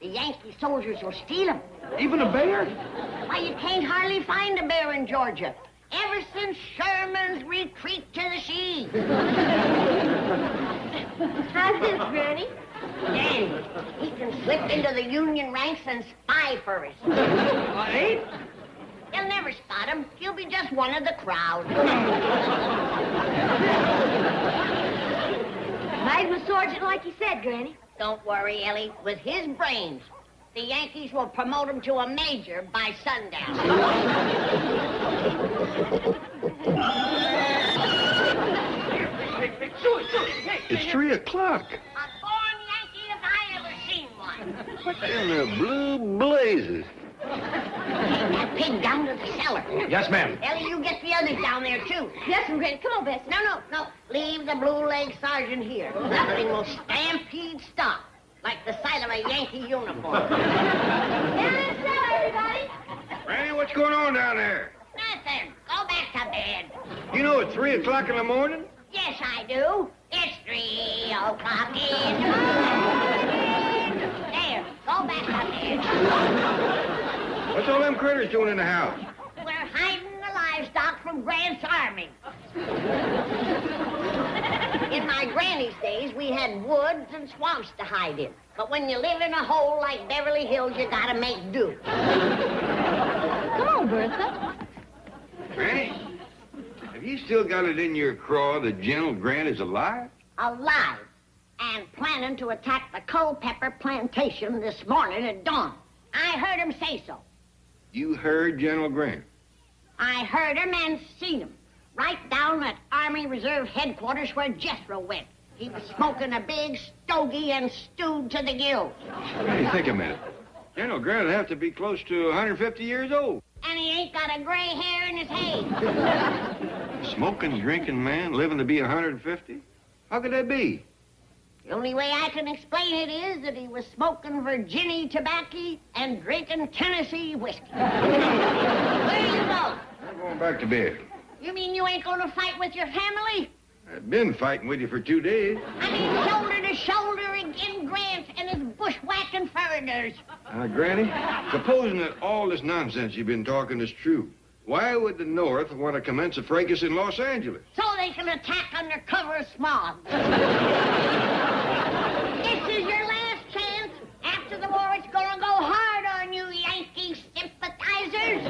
The Yankee soldiers will steal them. Even a bear? Why, you can't hardly find a bear in Georgia. Ever since Sherman's retreat to the sea. How's this, Granny? Then he can slip into the Union ranks and spy for us. Ain't? They'll never spot him. He'll be just one of the crowd. Nice with Sergeant like you said, Granny. Don't worry, Ellie. With his brains, the Yankees will promote him to a major by sundown. It's 3 o'clock. A born Yankee if I ever seen one. What in the blue blazes? Take that pig down to the cellar. Yes, ma'am. Ellie, you get the others down there, too. Yes, Granny. Come on, Bessie. No. Leave the blue-leg sergeant here. Nothing will stampede stop like the sight of a Yankee uniform. Down in the cellar, everybody. Granny, what's going on down there? Nothing. Go back to bed. You know it's 3 o'clock in the morning? Yes, I do. It's 3 o'clock in the morning. There, go back to bed. What's all them critters doing in the house? We're hiding the livestock from Grant's army. In my granny's days, we had woods and swamps to hide in. But when you live in a hole like Beverly Hills, you gotta make do. Come on, Bertha. Granny, have you still got it in your craw that General Grant is alive? Alive. And planning to attack the Culpeper plantation this morning at dawn. I heard him say so. You heard General Grant? I heard him and seen him. Right down at Army Reserve headquarters where Jethro went. He was smoking a big stogie and stewed to the gills. Granny, think a minute. General Grant would have to be close to 150 years old. And he ain't got a gray hair in his head. Smoking, drinking man, living to be 150? How could that be? The only way I can explain it is that he was smoking Virginia tobacco and drinking Tennessee whiskey. Where you go? I'm going back to bed. You mean you ain't gonna fight with your family? I've been fighting with you for 2 days. I mean shoulder to shoulder against Grant and his bushwhacking foreigners. Granny, supposing that all this nonsense you've been talking is true, why would the North want to commence a fracas in Los Angeles? So they can attack under cover of smog. This is your last chance. After the war, it's gonna go hard on you, Yankee sympathizers.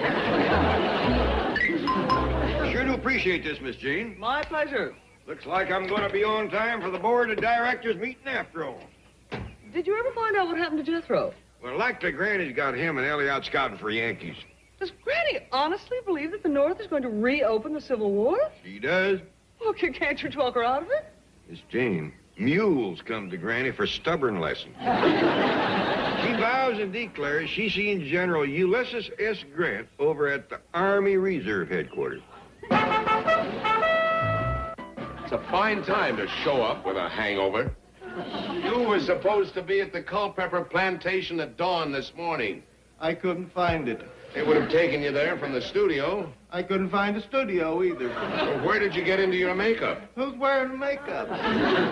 Sure do appreciate this, Miss Jane. My pleasure. Looks like I'm going to be on time for the board of directors meeting after all. Did you ever find out what happened to Jethro? Well, likely Granny's got him and Ellie out scouting for Yankees. Does Granny honestly believe that the North is going to reopen the Civil War? She does. Okay, can't you talk her out of it? Miss Jane, mules come to Granny for stubborn lessons. She vows and declares she's seen General Ulysses S. Grant over at the Army Reserve headquarters. It's a fine time to show up with a hangover. You were supposed to be at the Culpeper plantation at dawn this morning. I couldn't find it. They would have taken you there from the studio. I couldn't find the studio either. Well, where did you get into your makeup? Who's wearing makeup?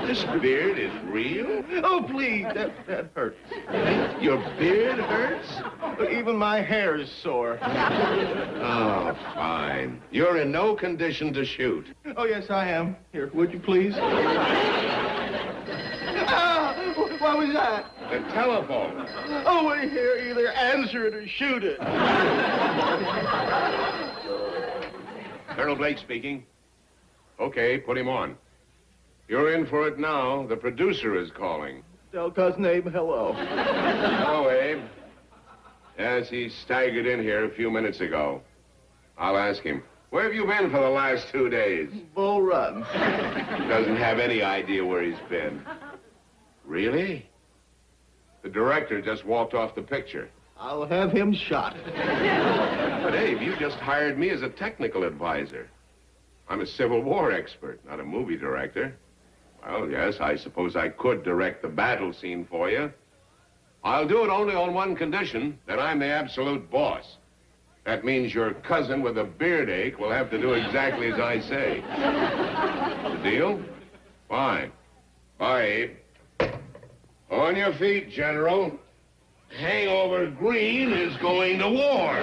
This beard is real? Oh, please, that hurts. Your beard hurts? Even my hair is sore. Oh, fine. You're in no condition to shoot. Oh, yes, I am. Here, would you please? Ah, what was that? The telephone. Oh, wait here, either answer it or shoot it. Colonel Blake speaking. Okay, put him on. You're in for it now. The producer is calling. Tell Cousin Abe hello. Hello, Abe. Yes, he staggered in here a few minutes ago. I'll ask him. Where have you been for the last 2 days? Bull Run. He doesn't have any idea where he's been. Really? The director just walked off the picture. I'll have him shot. But, Abe, you just hired me as a technical advisor. I'm a Civil War expert, not a movie director. Well, yes, I suppose I could direct the battle scene for you. I'll do it only on one condition, that I'm the absolute boss. That means your cousin with a beard ache will have to do exactly as I say. The deal? Fine. Bye, Abe. On your feet, General. Hangover Green is going to war.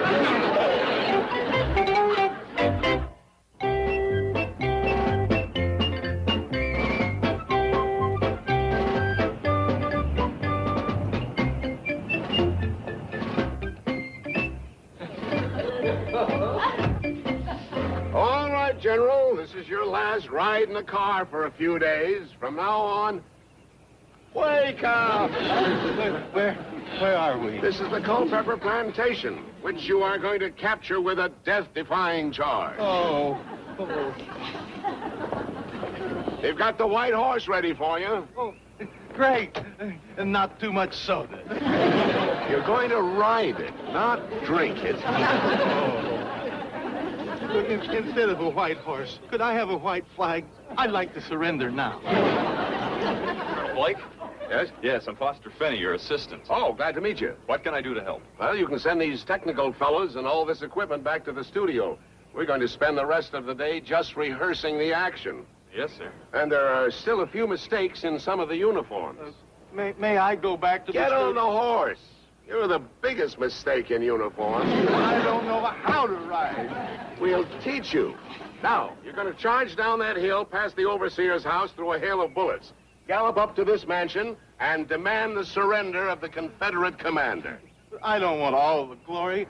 All right, General, this is your last ride in the car for a few days. From now on, wake up! Where are we? This is the Culpeper Plantation, which you are going to capture with a death-defying charge. Oh. They've got the white horse ready for you. Oh, great. And not too much soda. You're going to ride it, not drink it. Instead of a white horse, could I have a white flag? I'd like to surrender now. Colonel Blake? Yes? Yes, I'm Foster Finney, your assistant. Oh, glad to meet you. What can I do to help? Well, you can send these technical fellows and all this equipment back to the studio. We're going to spend the rest of the day just rehearsing the action. Yes, sir. And there are still a few mistakes in some of the uniforms. May I go back to Get on the horse. You're the biggest mistake in uniform. I don't know how to ride. We'll teach you. Now, you're going to charge down that hill past the overseer's house through a hail of bullets. Gallop up to this mansion and demand the surrender of the Confederate commander. I don't want all the glory.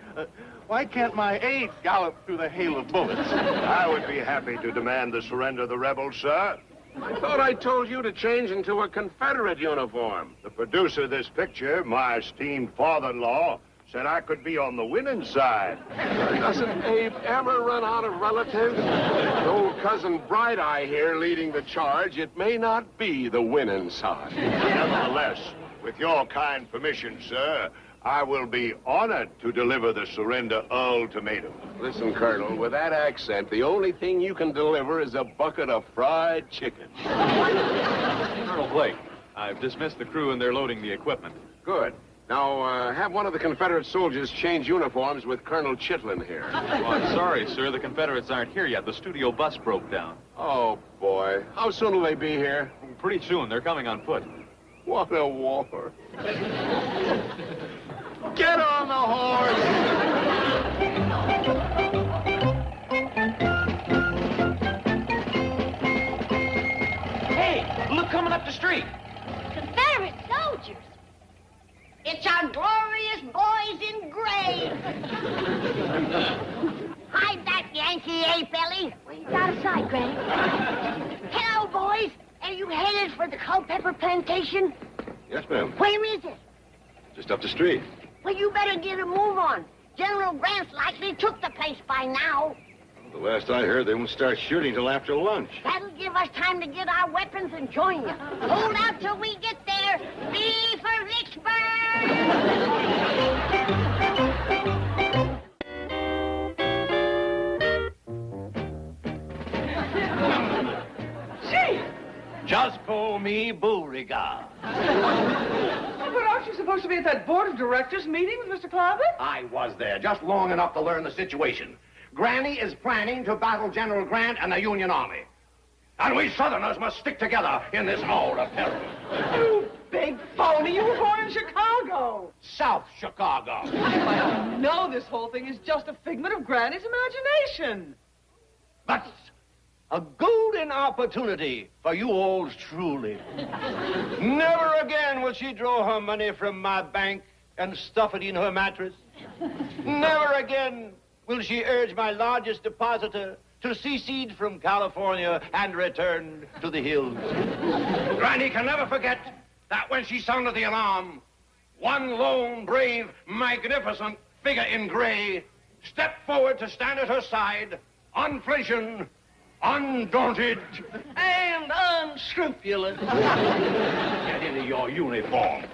Why can't my aide gallop through the hail of bullets? I would be happy to demand the surrender of the rebels, sir. I thought I told you to change into a Confederate uniform. The producer of this picture, my esteemed father-in-law, said I could be on the winning side. Doesn't Abe ever run out of relatives? With old cousin Bright Eye here leading the charge, it may not be the winning side. Nevertheless, with your kind permission, sir, I will be honored to deliver the surrender ultimatum. Listen, Colonel, with that accent, the only thing you can deliver is a bucket of fried chicken. Colonel Blake, I've dismissed the crew and they're loading the equipment. Good. Now, have one of the Confederate soldiers change uniforms with Colonel Chitlin here. Oh, I'm sorry, sir. The Confederates aren't here yet. The studio bus broke down. Oh, boy. How soon will they be here? Pretty soon. They're coming on foot. What a war. Get on the horse! Hey, look coming up the street. Confederate soldiers. It's our glorious boys in gray. Hide that Yankee, Belly? Well, he's out of sight, Granny. Hello, boys. Are you headed for the Culpeper Plantation? Yes, ma'am. Where is it? Just up the street. Well, you better get a move on. General Grant's likely took the place by now. The last I heard, they won't start shooting till after lunch. That'll give us time to get our weapons and join you. Hold out till we get there. B for Vicksburg! Gee! Just call me Beauregard. But aren't you supposed to be at that board of directors meeting with Mr. Clampetts? I was there, just long enough to learn the situation. Granny is planning to battle General Grant and the Union Army. And we Southerners must stick together in this hour of terror. You big phony. You were born in Chicago. South Chicago. I know this whole thing is just a figment of Granny's imagination. That's a golden opportunity for you all truly. Never again will she draw her money from my bank and stuff it in her mattress. Never again will she urge my largest depositor to secede from California and return to the hills. Granny can never forget that when she sounded the alarm, one lone, brave, magnificent figure in gray stepped forward to stand at her side, unflinching, undaunted, And unscrupulous. Get into your uniform.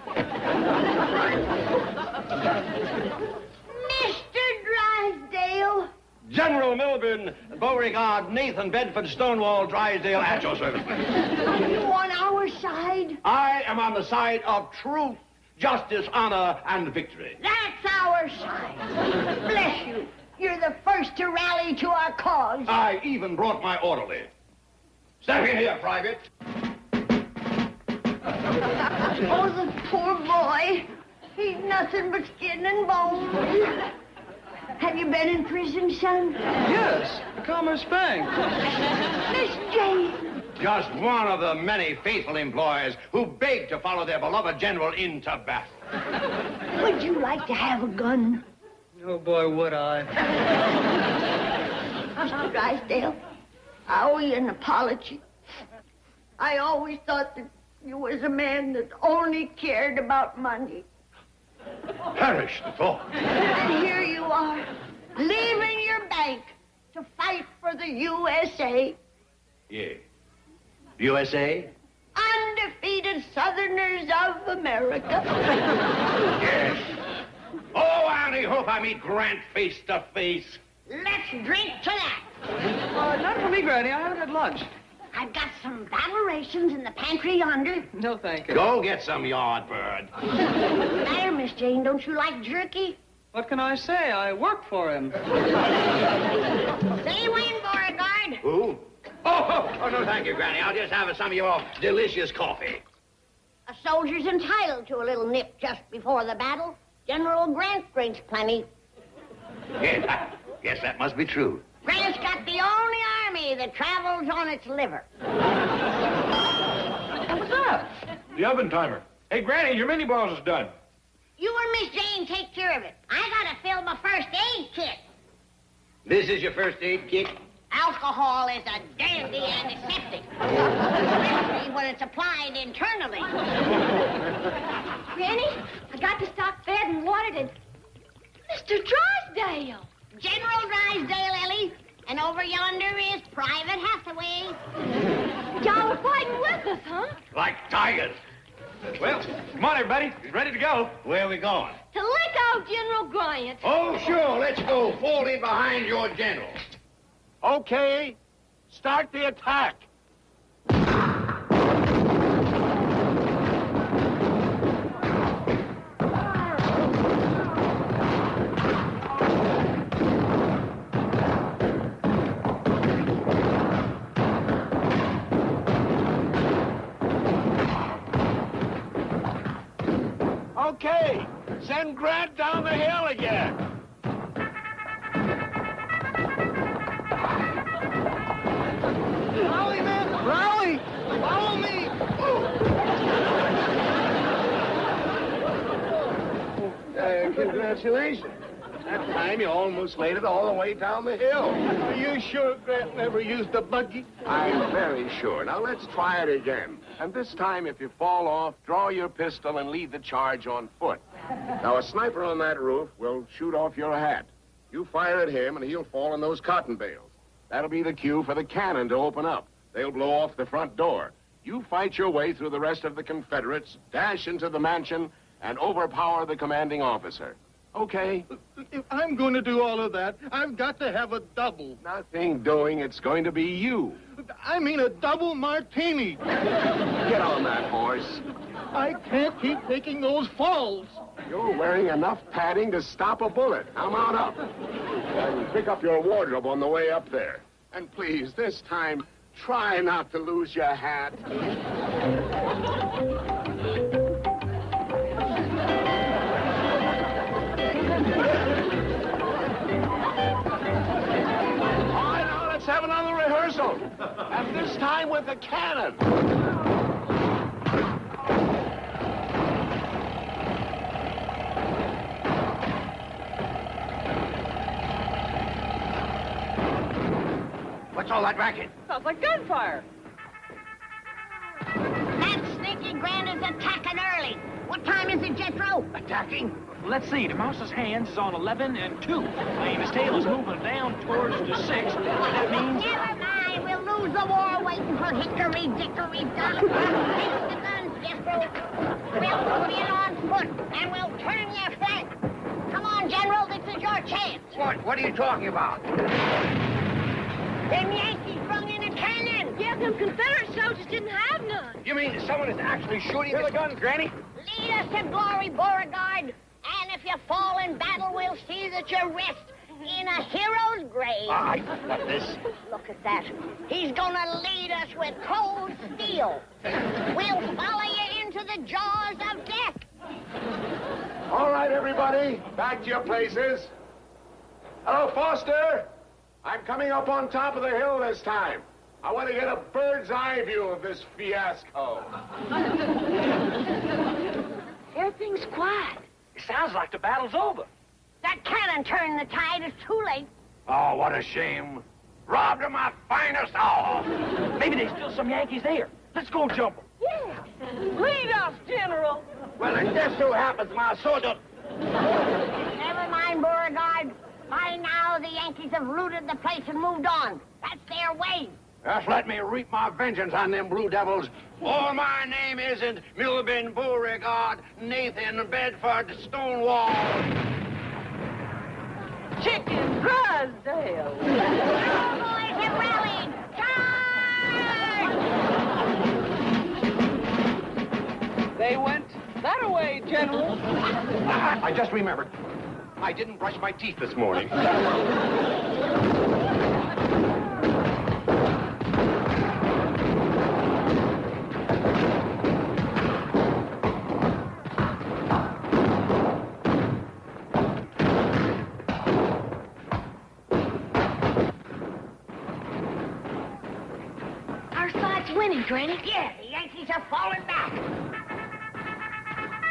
Mr. Drysdale. General Milburn, Beauregard, Nathan, Bedford, Stonewall, Drysdale, at your service. Are you on our side? I am on the side of truth, justice, honor, and victory. That's our side. Bless you. You're the first to rally to our cause. I even brought my orderly. Step in here, Private. Oh, the poor boy. He's nothing but skin and bone. Have you been in prison, son? Yes, the Commerce Bank. Miss Jane. Just one of the many faithful employees who beg to follow their beloved general into battle. Would you like to have a gun? Oh, boy, would I. Mr. Drysdale, I owe you an apology. I always thought that you was a man that only cared about money. Perish the thought. And here you are, leaving your bank to fight for the USA. Yeah. USA? Undefeated Southerners of America. Yes. Oh, I only hope I meet Grant face to face. Let's drink to that. Not for me, Granny. I haven't had lunch. I've got some battle rations in the pantry yonder. No, thank you. Go get some yard bird. There, Miss Jane, don't you like jerky? What can I say? I work for him. Say when, Beauregard. Who? Oh, no, thank you, Granny. I'll just have some of your delicious coffee. A soldier's entitled to a little nip just before the battle. General Grant drinks plenty. Yes, that must be true. Grant's got the only army that travels on its liver. What's that? The oven timer. Hey, Granny, your mini balls is done. You and Miss Jane take care of it. I gotta fill my first aid kit. This is your first aid kit? Alcohol is a dandy antiseptic, especially when it's applied internally. Granny, I got the stock fed and watered and... Mr. Drysdale! General Drysdale, Ellie. And over yonder is Private Hathaway. Y'all are fighting with us, huh? Like tigers. Well, come on, everybody. Ready to go. Where are we going? To lick out General Grant. Oh, sure. Let's go. Fall in behind your general. Okay, start the attack. Okay, send Grant down the hill again. Rally, men! Rally! Follow me! Congratulations. That time you almost made it all the way down the hill. Are you sure Grant never used a buggy? I'm very sure. Now, let's try it again. And this time, if you fall off, draw your pistol and lead the charge on foot. Now, a sniper on that roof will shoot off your hat. You fire at him, and he'll fall in those cotton bales. That'll be the cue for the cannon to open up. They'll blow off the front door. You fight your way through the rest of the Confederates, dash into the mansion, and overpower the commanding officer. Okay? If I'm going to do all of that, I've got to have a double. Nothing doing. It's going to be you. I mean a double martini. Get on that horse. I can't keep taking those falls. You're wearing enough padding to stop a bullet. Now mount up. And pick up your wardrobe on the way up there. And please, this time, try not to lose your hat. All right, now let's have another rehearsal. And this time with the cannon. What's all that racket? Sounds like gunfire. That sneaky Grant is attacking early. What time is it, Jethro? Attacking? Let's see. The mouse's hands is on 11 and 2. And his tail is moving down towards the 6. That means... Never mind. We'll lose the war waiting for hickory dickory dock. Take the guns, Jethro. We'll move in on foot, and we'll turn your flank. Come on, General. This is your chance. What are you talking about? Them Yankees brung in a cannon. Yeah, them Confederate soldiers didn't have none. You mean someone is actually shooting the guns, Granny? Lead us to glory, Beauregard. And if you fall in battle, we'll see that you rest in a hero's grave. I got this. Look at that. He's gonna lead us with cold steel. We'll follow you into the jaws of death. All right, everybody, back to your places. Hello, Foster. I'm coming up on top of the hill this time. I want to get a bird's eye view of this fiasco. Everything's quiet. It sounds like the battle's over. That cannon turned the tide. It's too late. Oh, what a shame. Robbed of my finest hour. Maybe there's still some Yankees there. Let's go jump them. Yeah. Lead us, General. Well, it just so happens my soldier... Never mind, Beauregard. By now, the Yankees have looted the place and moved on. That's their way. Just let me reap my vengeance on them Blue Devils. Oh, my name isn't Milburn Beauregard, Nathan Bedford Stonewall. Chicken Drysdale. Our boys have rallied. Charge! They went that way, General. I just remembered. I didn't brush my teeth this morning. Our side's winning, Granny. Yeah, the Yankees are falling back.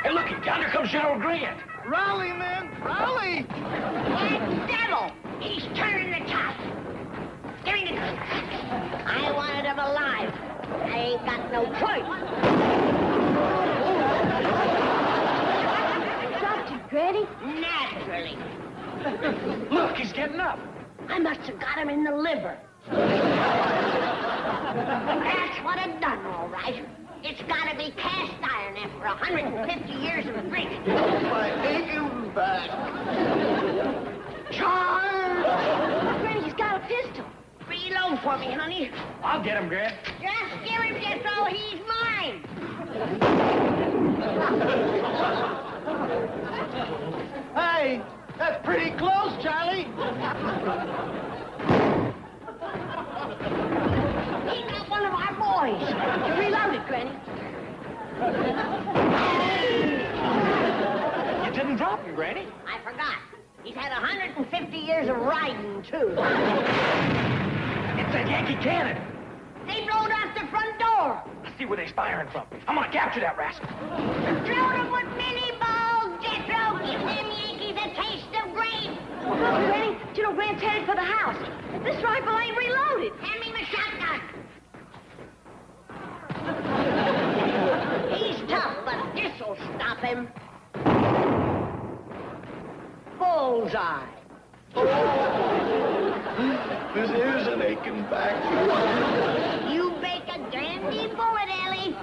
Hey, look, yonder comes General Grant. Rally, men, rally! That devil! He's turning the top. Give me the gun. I wanted him alive. I ain't got no choice. Dropped you, Granny. Naturally. Look, he's getting up. I must have got him in the liver. That's what I've done, all right. It's got to be cast iron after 150 years of drinking. My aching back. Charge! Granny, he's got a pistol. Reload for me, honey. I'll get him, Grant. Just give him this, oh, he's mine. Hey, that's pretty close, Charlie. He got one of our boys. You reloaded, Granny. You didn't drop him, Granny. I forgot. He's had 150 years of riding, too. It's that Yankee cannon. They blowed out the front door. Let's see where they're firing from. I'm gonna capture that rascal. Throw them with mini balls, Jethro. Give them Yankees a taste of grain. Look, Granny, General Grant's headed for the house. This rifle ain't reloaded. Hand me my shotgun. He's tough, but this'll stop him. Bullseye. This is an aching back. You bake a dandy bullet, Ellie.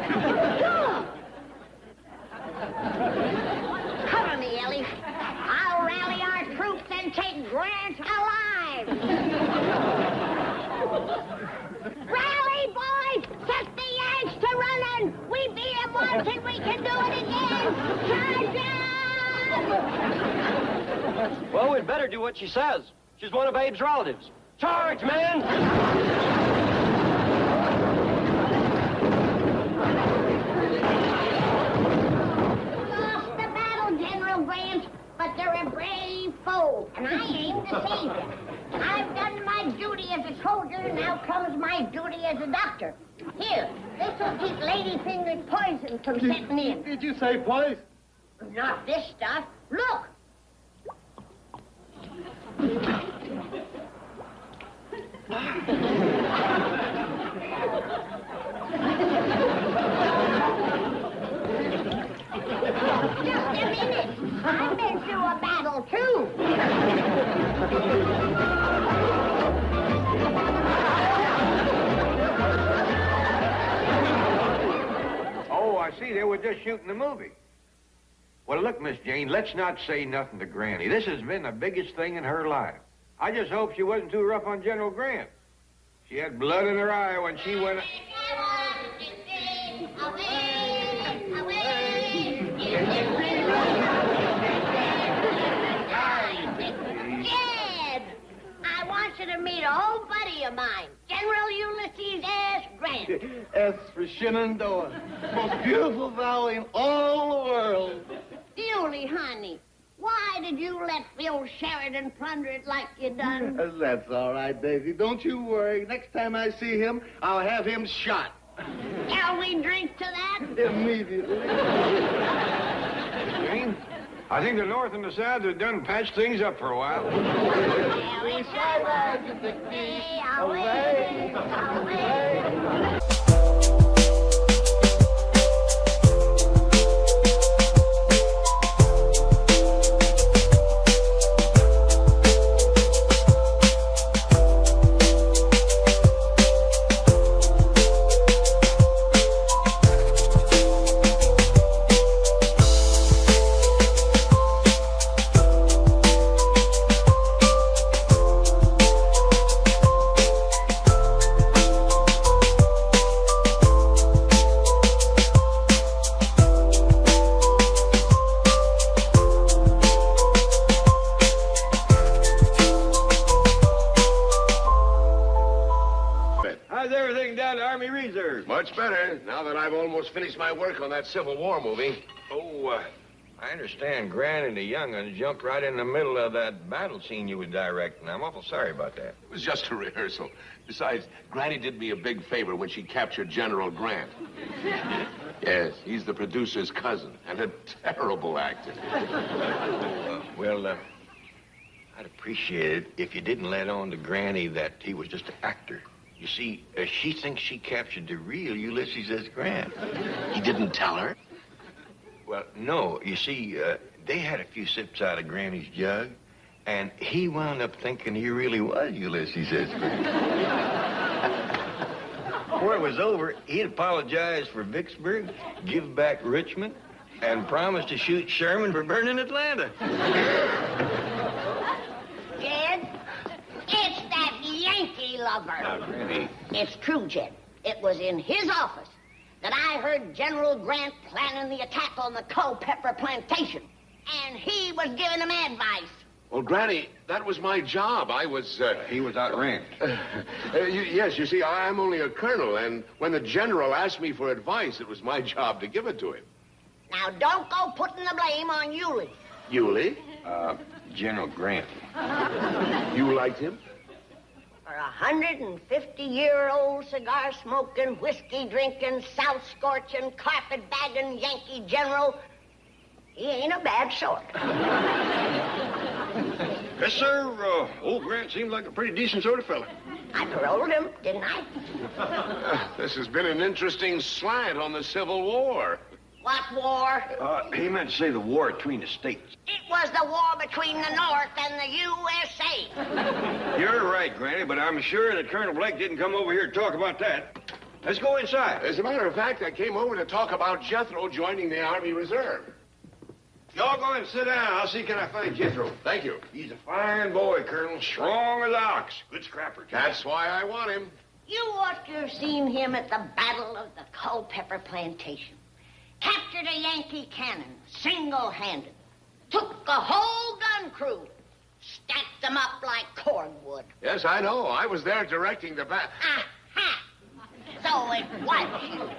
Cover me, Ellie. I'll rally our troops and take Grant alive. Rally, boys! Set the Yanks to running! We beat them once and we can do it again! Charge on! Well, we'd better do what she says. She's one of Abe's relatives. Charge, men! Lost the battle, General Grant, but they're a brave foe, and I aim to save them. I've done my duty as a soldier, now comes my duty as a doctor. Here, this'll keep ladyfinger's poison from setting in. Did you say poison? Not this stuff. Look! Just a minute. I've been through a battle, too. Oh, I see. They were just shooting the movie. Well, look, Miss Jane, let's not say nothing to Granny. This has been the biggest thing in her life. I just hope she wasn't too rough on General Grant. She had blood in her eye when she went... Jed! I want you to meet an old buddy of mine, General Ulysses S. Grant. S for Shenandoah. Most beautiful valley in all the world. Yulie, honey, why did you let Phil Sheridan plunder it like you done? That's all right, Daisy. Don't you worry. Next time I see him, I'll have him shot. Shall we drink to that? Immediately. Jane, I think the North and the South have done patched things up for a while. Away. Much better, now that I've almost finished my work on that Civil War movie. Oh, I understand Grant and the young'uns jumped right in the middle of that battle scene you were directing. I'm awful sorry about that. It was just a rehearsal. Besides, Granny did me a big favor when she captured General Grant. Yes, he's the producer's cousin, and a terrible actor. I'd appreciate it if you didn't let on to Granny that he was just an actor. You see, she thinks she captured the real Ulysses S. Grant. He didn't tell her? Well, no. You see, they had a few sips out of Granny's jug, and he wound up thinking he really was Ulysses S. Grant. Before it was over, he'd apologize for Vicksburg, give back Richmond, and promise to shoot Sherman for burning Atlanta. Jed, it's that Yankee lover. Now, Granny. It's true, Jed. It was in his office that I heard General Grant planning the attack on the Culpeper plantation. And he was giving him advice. Well, Granny, that was my job. I was, He was outranked. Yes, you see, I'm only a colonel, and when the general asked me for advice, it was my job to give it to him. Now, don't go putting the blame on Yulie. Yulie? General Grant. You liked him? For a 150-year-old cigar-smoking, whiskey-drinking, south-scorching, carpet-bagging Yankee general, he ain't a bad sort. Yes, sir. Old Grant seemed like a pretty decent sort of fella. I paroled him, didn't I? This has been an interesting slant on the Civil War. What war? He meant to say the war between the states. It was the war between the North and the USA. You're right, Granny, but I'm sure that Colonel Blake didn't come over here to talk about that. Let's go inside. As a matter of fact, I came over to talk about Jethro joining the Army Reserve. Y'all go and sit down. I'll see can I find Jethro. Thank you. He's a fine boy, Colonel. Strong as an ox. Good scrapper, too. That's why I want him. You ought to have seen him at the Battle of the Culpeper Plantation. Captured a Yankee cannon, single-handed. Took a whole gun crew. Stacked them up like cordwood. Yes, I know. I was there directing the battle. Aha! So it was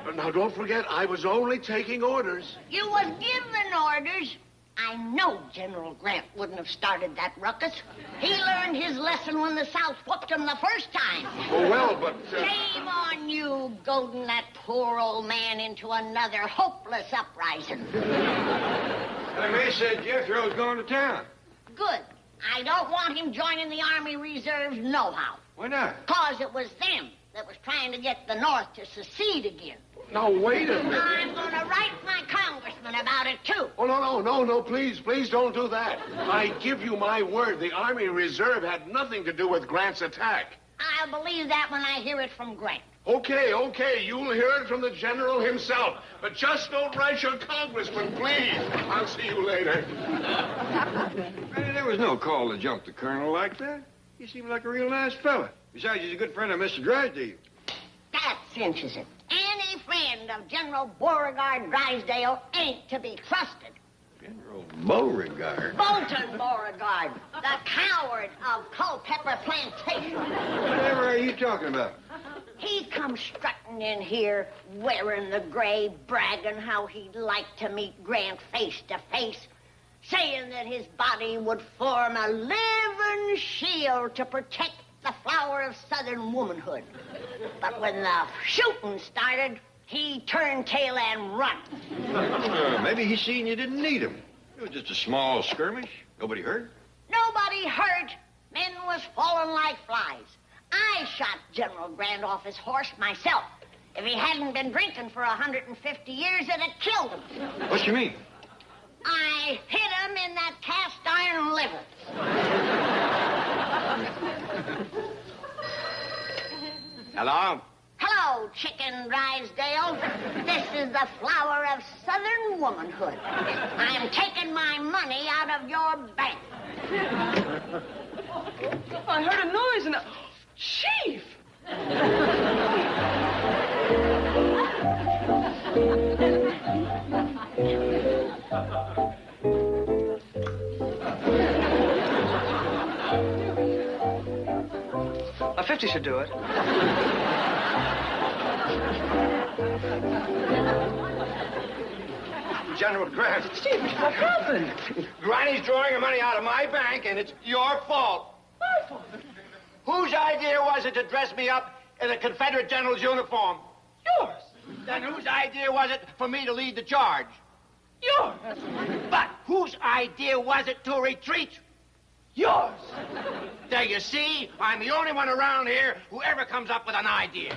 you. Now, don't forget, I was only taking orders. You was given orders. I know General Grant wouldn't have started that ruckus. He learned his lesson when the South whooped him the first time. Oh, well, but... Shame on you, goading that poor old man into another hopeless uprising. They said Jethro's going to town. Good. I don't want him joining the Army Reserves nohow. Why not? 'Cause it was them that was trying to get the North to secede again. Now, wait a minute. I'm going to write my congressman about it, too. Oh, no, please don't do that. I give you my word, the Army Reserve had nothing to do with Grant's attack. I'll believe that when I hear it from Grant. Okay, you'll hear it from the general himself. But just don't write your congressman, please. I'll see you later. There was no call to jump the colonel like that. He seemed like a real nice fella. Besides, he's a good friend of Mr. Drysdale. That cinches it. Any friend of General Beauregard Drysdale ain't to be trusted. General Beauregard? Bolton Beauregard, the coward of Culpeper Plantation. Whatever are you talking about? He comes strutting in here, wearing the gray, bragging how he'd like to meet Grant face to face, saying that his body would form a living shield to protect the flower of Southern womanhood. But when the shooting started, he turned tail and run. Maybe he seen you didn't need him. It was just a small skirmish. Nobody hurt? Nobody hurt. Men was falling like flies. I shot General Grant off his horse myself. If he hadn't been drinking for 150 years, it'd have killed him. What you mean? I hit him in that cast iron liver. Hello? Hello, Chicken Drysdale. This is the flower of Southern womanhood. I'm taking my money out of your bank. I heard a noise and... Chief! A 50 should do it. General Grant. Steve, what happened? Granny's drawing her money out of my bank, and it's your fault. My fault. Whose idea was it to dress me up in a Confederate general's uniform? Yours. Then whose idea was it for me to lead the charge? Yours. But whose idea was it to retreat? Yours. There you see, I'm the only one around here who ever comes up with an idea.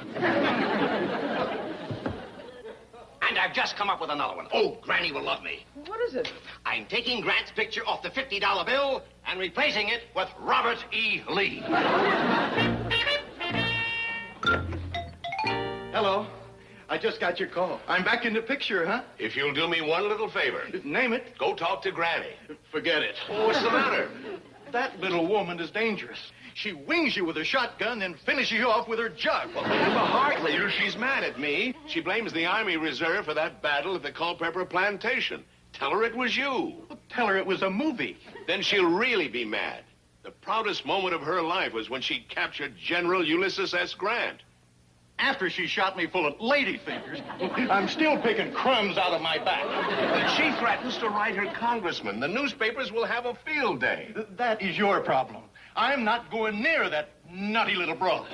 And I've just come up with another one. Oh, Granny will love me. What is it? I'm taking Grant's picture off the $50 bill and replacing it with Robert E. Lee. Hello. I just got your call. I'm back in the picture, huh? If you'll do me one little favor. Name it. Go talk to Granny. Forget it. Oh, what's the matter? That little woman is dangerous. She wings you with a shotgun, then finishes you off with her jug. Well, hardly. She's mad at me. She blames the Army Reserve for that battle at the Culpeper Plantation. Tell her it was you. Well, tell her it was a movie. Then she'll really be mad. The proudest moment of her life was when she captured General Ulysses S. Grant. After she shot me full of lady fingers, I'm still picking crumbs out of my back. But she threatens to write her congressman. The newspapers will have a field day. That is your problem. I'm not going near that nutty little broad.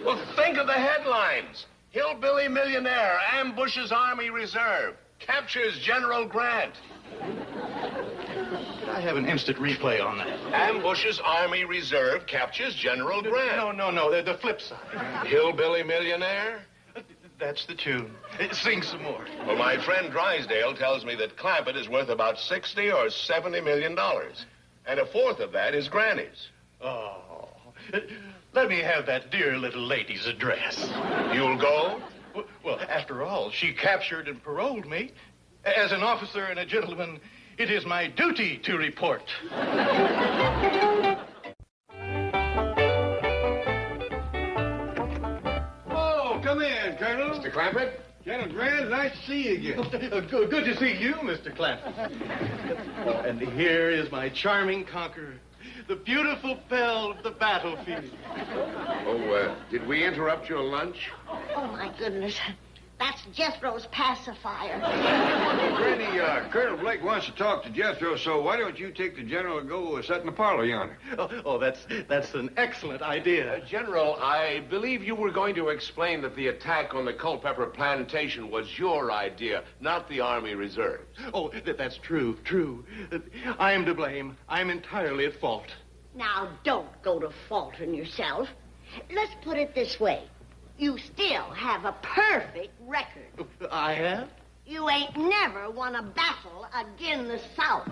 Well, think of the headlines. Hillbilly millionaire ambushes Army Reserve. Captures General Grant. I have an instant replay on that. Ambushes Army Reserve. Captures General Grant. No. The flip side. Hillbilly millionaire? That's the tune. Sing some more. Well, my friend Drysdale tells me that Clampett is worth about $60 or $70 million. And a fourth of that is Granny's. Oh. Let me have that dear little lady's address. You'll go? Well, after all, she captured and paroled me. As an officer and a gentleman, it is my duty to report. Oh, come in, Colonel. Mr. Clampett? General Grant, nice to see you again. Good to see you, Mr. Clampett. And here is my charming conqueror, the beautiful belle of the battlefield. Oh, did we interrupt your lunch? Oh, my goodness. That's Jethro's pacifier. Granny, Colonel Blake wants to talk to Jethro, so why don't you take the general and go sit in the parlor yonder? Oh, that's an excellent idea. General, I believe you were going to explain that the attack on the Culpeper Plantation was your idea, not the Army Reserve. Oh, that's true. I am to blame. I'm entirely at fault. Now, don't go to faulting yourself. Let's put it this way. You still have a perfect record. I have? You ain't never won a battle agin the South.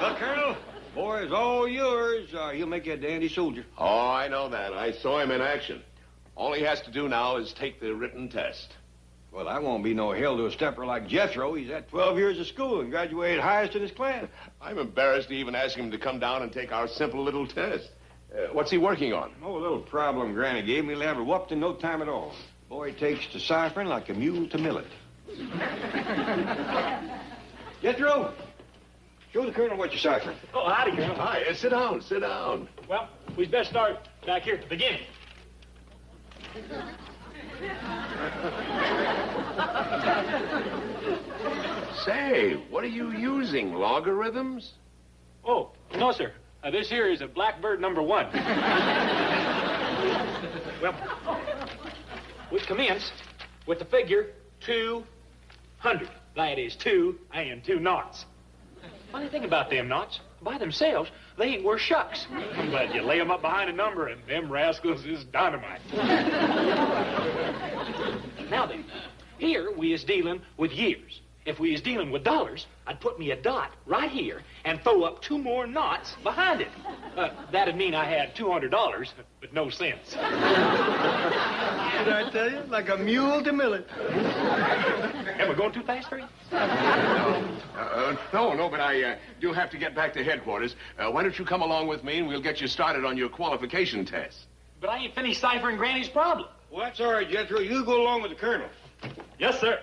Well, Colonel, boy's all yours. He'll make you a dandy soldier. Oh, I know that. I saw him in action. All he has to do now is take the written test. Well, I won't be no hell to a stepper like Jethro. He's had 12 years of school and graduated highest in his class. I'm embarrassed to even ask him to come down and take our simple little test. What's he working on? Oh, a little problem Granny gave me. He'll have it whooped in no time at all. Boy takes to ciphering like a mule to millet. Jethro! Show the colonel what you're ciphering. Oh, howdy, Colonel. Hi, sit down, sit down. Well, we'd best start back here at the beginning. Say, what are you using, logarithms? Oh, no, sir. This here is a Blackbird number 1. Well, we commence with the figure 200. That is 2 and 2 noughts. Funny thing about them knots, by themselves, they ain't worth shucks. But you lay them up behind a number, and them rascals is dynamite. Now then, here we is dealing with years. If we is dealing with dollars, I'd put me a dot right here and throw up 2 more noughts behind it. That'd mean I had $200, but no cents. Did I tell you? Like a mule to millet. Am I going too fast for you? No, but I do have to get back to headquarters. Why don't you come along with me and we'll get you started on your qualification test. But I ain't finished ciphering Granny's problem. Well, that's all right, Jethro. You go along with the colonel. Yes, sir.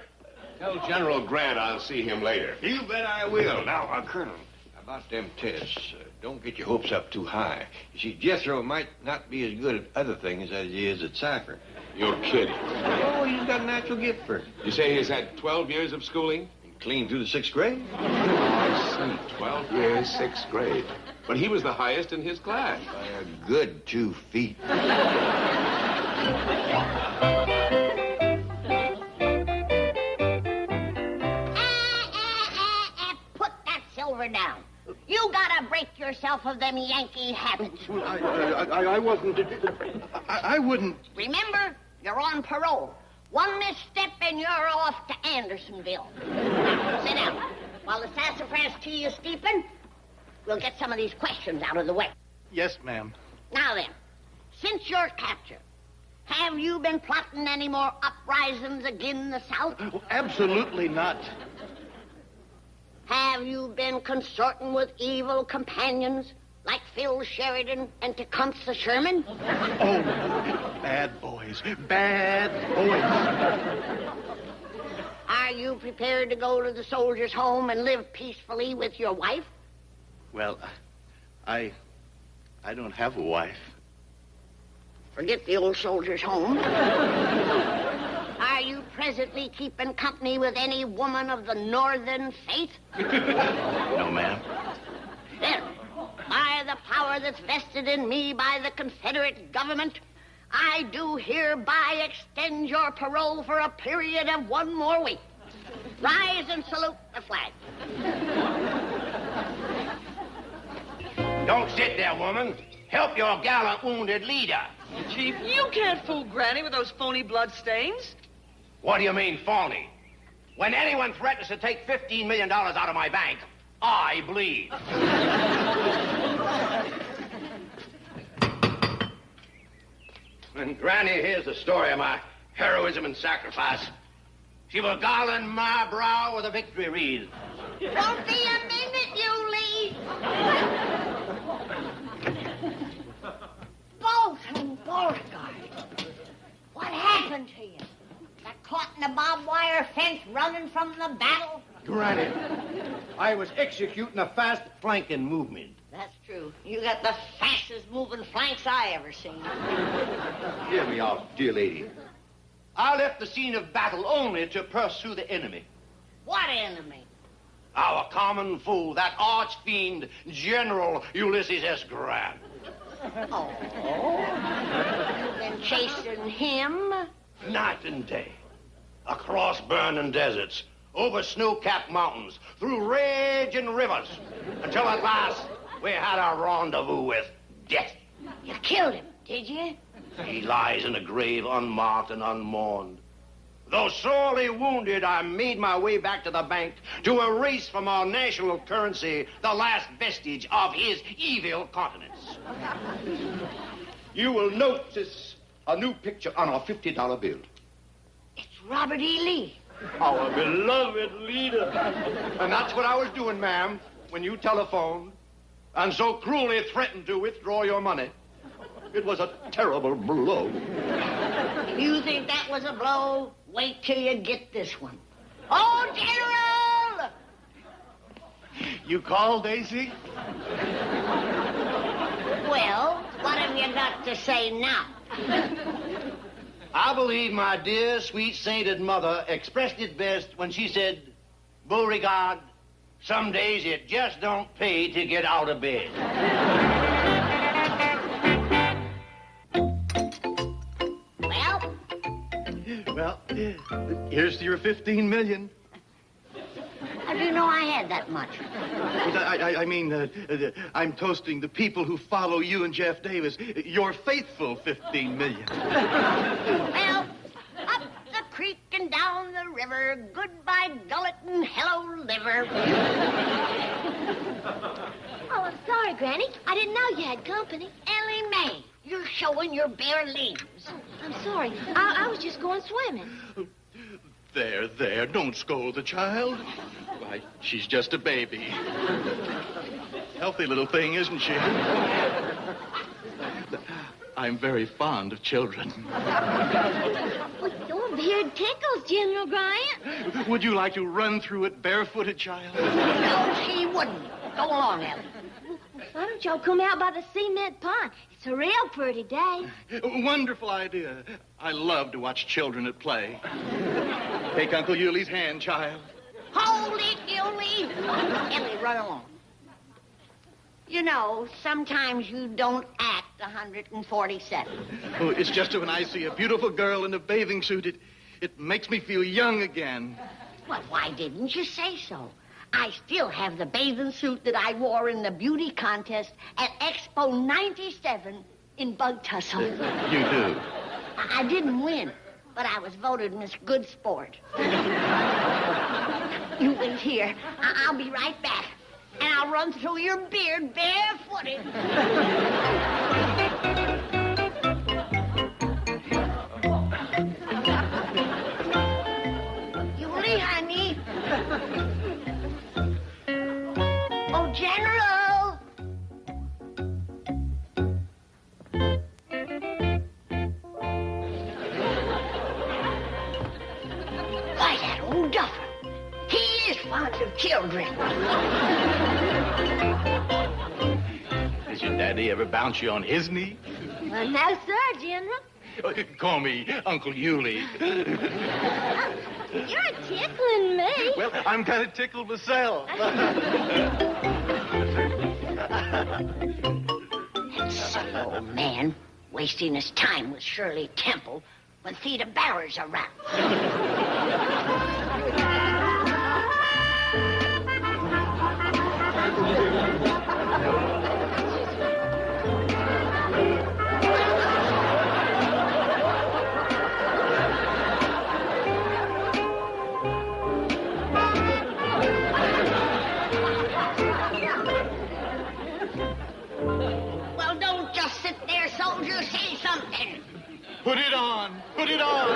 Tell General Grant I'll see him later. You bet I will. Now, Colonel, about them tests, don't get your hopes up too high. You see, Jethro might not be as good at other things as he is at ciphering. You're kidding. Oh, he's got a natural gift for it. You say he's had 12 years of schooling? Clean through the 6th grade. Oh, I see. 12 years, 6th grade. But he was the highest in his class. By a good 2 feet. Put that silver down. You gotta break yourself of them Yankee habits. Well, I wasn't... I wouldn't... Remember, you're on parole. One misstep and you're off to Andersonville. Now, sit down. While the sassafras tea is steeping, we'll get some of these questions out of the way. Yes, ma'am. Now then, since your capture, have you been plotting any more uprisings again the South? Well, absolutely not. Have you been consorting with evil companions like Phil Sheridan and Tecumseh Sherman? Oh, bad boys. Bad boys. Are you prepared to go to the soldiers' home and live peacefully with your wife? Well, I don't have a wife. Forget the old soldiers' home. Are you presently keeping company with any woman of the northern faith? No, ma'am. Then, by the power that's vested in me by the Confederate government, I do hereby extend your parole for a period of 1 more week. Rise and salute the flag. Don't sit there, woman. Help your gallant wounded leader. Chief, you can't fool Granny with those phony blood stains. What do you mean, phony? When anyone threatens to take $15 million out of my bank, I bleed. When Granny hears the story of my heroism and sacrifice, she will garland my brow with a victory wreath. Won't be a minute, you leave. Bolton Beauregard, what happened to you? Got caught in a barbed wire fence running from the battle? Granny, I was executing a fast flanking movement. That's true. You got the fastest moving flanks I ever seen. Hear me out, dear lady. I left the scene of battle only to pursue the enemy. What enemy? Our common foe, that arch-fiend, General Ulysses S. Grant. Oh. You've been chasing him? Night and day. Across burning deserts, over snow-capped mountains, through raging rivers, until at last we had a rendezvous with death. You killed him, did you? He lies in a grave unmarked and unmourned. Though sorely wounded, I made my way back to the bank to erase from our national currency the last vestige of his evil countenance. You will notice a new picture on our $50 bill. It's Robert E. Lee. Our beloved leader. And that's what I was doing, ma'am, when you telephoned and so cruelly threatened to withdraw your money. It was a terrible blow. If you think that was a blow, wait till you get this one. Oh, General! You called, Daisy? Well, what have you got to say now? I believe my dear, sweet, sainted mother expressed it best when she said, Beauregard, some days it just don't pay to get out of bed. Well, here's to your 15 million. How do you know I had that much? I mean, I'm toasting the people who follow you and Jeff Davis. Your faithful 15 million. Well, up the creek and down the river, goodbye gullet and hello liver. Oh, I'm sorry, Granny. I didn't know you had company. Ellie Mae, you're showing your bare leaves. Oh, I'm sorry. I was just going swimming. There, don't scold the child. Why, she's just a baby. Healthy little thing, isn't she? I'm very fond of children. Well, your beard tickles, General Bryant. Would you like to run through it barefooted, child? No, she wouldn't. Go along, Ellie. Why don't y'all come out by the cement pond? It's a real pretty day. Wonderful idea. I love to watch children at play. Take Uncle Yuli's hand, child. Hold it, Yuli. Ellie, run along. You know, sometimes you don't act 147. Oh, it's just when I see a beautiful girl in a bathing suit, it makes me feel young again. Well, why didn't you say so? I still have the bathing suit that I wore in the beauty contest at Expo 97 in Bug Tussle. You do? I didn't win, but I was voted Miss Good Sport. You wait here. I'll be right back. And I'll run through your beard barefooted. Yulie, honey. Oh, General. Why, that old duffer. He is fond of children. Did your daddy ever bounce you on his knee? Well, no, sir, General. Call me Uncle Yuli. You're tickling me. Well, I'm kind of tickled myself. That silly old man wasting his time with Shirley Temple when Theda Barrer's around. Well, don't just sit there, soldier. Say something. Put it on. Put it on.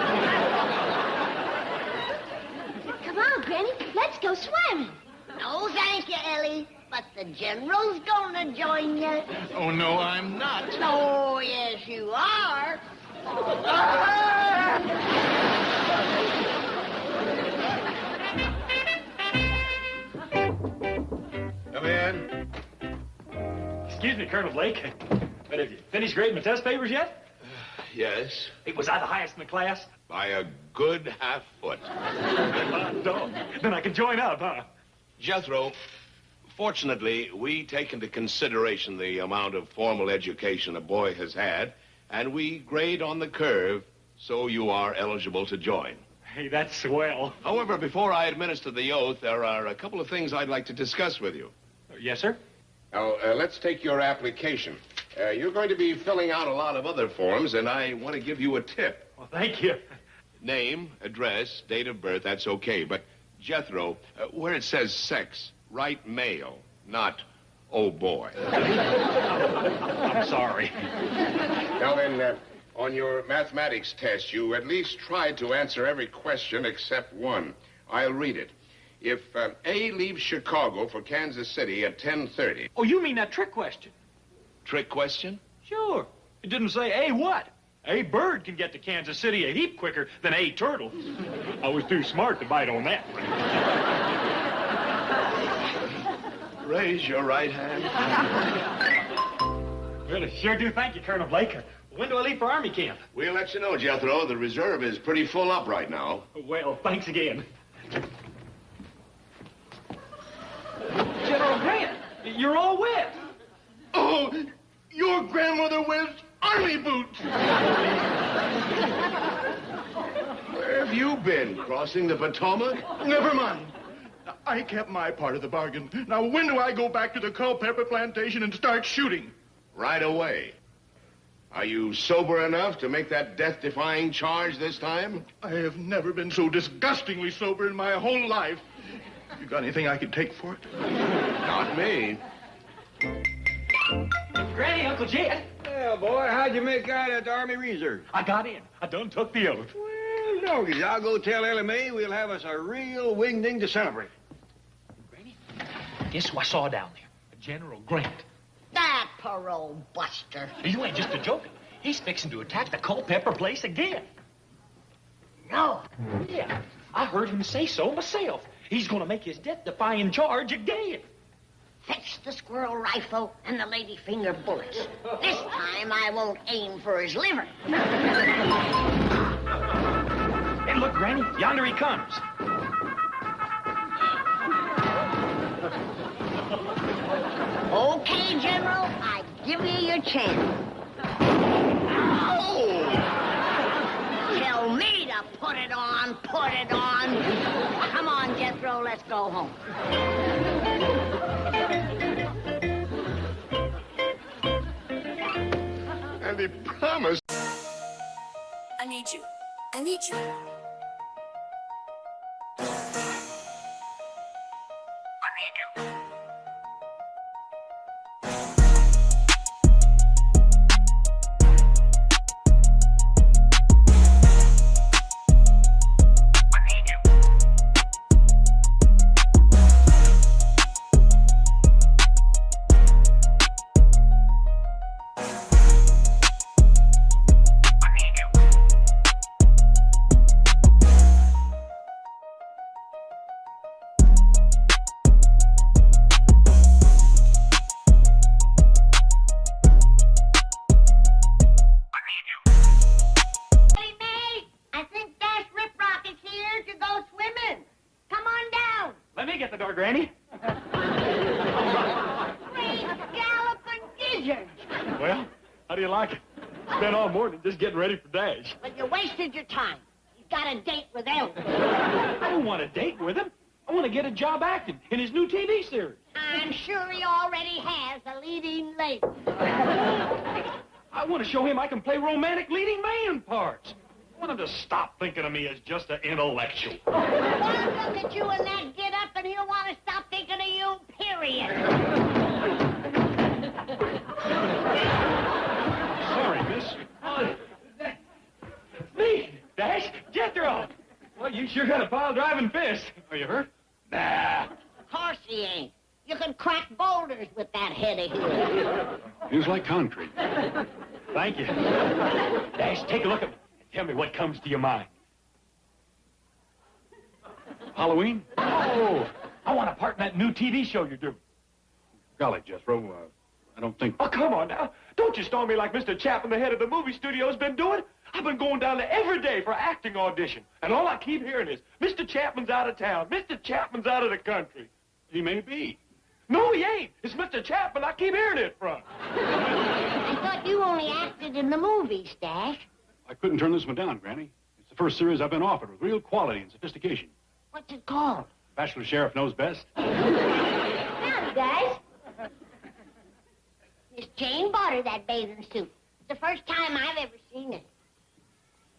Come on, Granny. Let's go swimming. No, thank you, Ellie. But the General's gonna join you. Oh, no, I'm not. Oh, yes, you are. Come in. Excuse me, Colonel Blake, but have you finished grading my test papers yet? Yes, Hey, was I the highest in the class? by a good half foot. Dog. Then I can join up, huh? Jethro, fortunately, we take into consideration the amount of formal education a boy has had, and we grade on the curve, so you are eligible to join. Hey, that's swell. However, before I administer the oath, there are a couple of things I'd like to discuss with you. Yes, sir? Now, let's take your application. You're going to be filling out a lot of other forms, and I want to give you a tip. Well, thank you. Name, address, date of birth, that's okay. But, Jethro, where it says sex, write male, not oh boy. I'm sorry. Now then, on your mathematics test, you at least tried to answer every question except one. I'll read it. If A leaves Chicago for Kansas City at 10:30. Oh, you mean that trick question? Trick question? Sure. It didn't say A what? A bird can get to Kansas City a heap quicker than A turtle. I was too smart to bite on that one. Raise your right hand. Really, sure do thank you, Colonel Blake. When do I leave for Army camp? We'll let you know, Jethro. The reserve is pretty full up right now. Well, thanks again. General Grant, you're all wet. Oh, your grandmother wears army boots. Where have you been? Crossing the Potomac? Never mind. I kept my part of the bargain. Now, when do I go back to the Culpeper plantation and start shooting? Right away. Are you sober enough to make that death-defying charge this time? I have never been so disgustingly sober in my whole life. You got anything I could take for it? Not me. Granny, Uncle Jed. Well, boy, how'd you make out at the Army Reserve? I got in. I done took the oath. Well, doggies, I'll go tell LMA we'll have us a real wingding to celebrate. Granny, guess who I saw down there? General Grant. That parole buster. You ain't just a joking. He's fixing to attack the Culpeper place again. No. Yeah, I heard him say so myself. He's gonna make his death-defying charge again. Fetch the squirrel rifle and the ladyfinger bullets. This time I won't aim for his liver. Hey, look, Granny, yonder he comes. Okay, General, I give you your chance. Oh! Tell me to put it on, put it on. Come on, Jethro, let's go home. And he promised. I need you. I need you. Granny? Great galloping gizzards. Well, how do you like it? Spent all morning just getting ready for Dash. But you wasted your time. You got a date with Elton. I don't want a date with him. I want to get a job acting in his new TV series. I'm sure he already has a leading lady. I want to show him I can play romantic leading man parts. I want him to stop thinking of me as just an intellectual. One look at you in that get-up and he'll want to stop thinking of you, period. Sorry, miss. Me, Dash, Jethro. Well, you sure got a pile-driving fist. Are you hurt? Nah. Of course he ain't. You can crack boulders with that head of his. Feels like concrete. Thank you. Dash, take a look at me. Tell me what comes to your mind. Halloween? Oh, I want a part in that new TV show you're doing. Golly, Jethro, I don't think... Oh, come on now. Don't you storm me like Mr. Chapman, the head of the movie studio's been doing. I've been going down there every day for acting audition. And all I keep hearing is, Mr. Chapman's out of town. Mr. Chapman's out of the country. He may be. No, he ain't. It's Mr. Chapman I keep hearing it from. I thought you only acted in the movies, Dash. I couldn't turn this one down, Granny. It's the first series I've been offered with real quality and sophistication. What's it called? Bachelor Sheriff knows best. Howdy, Dash. Miss Jane bought her that bathing suit. It's the first time I've ever seen it.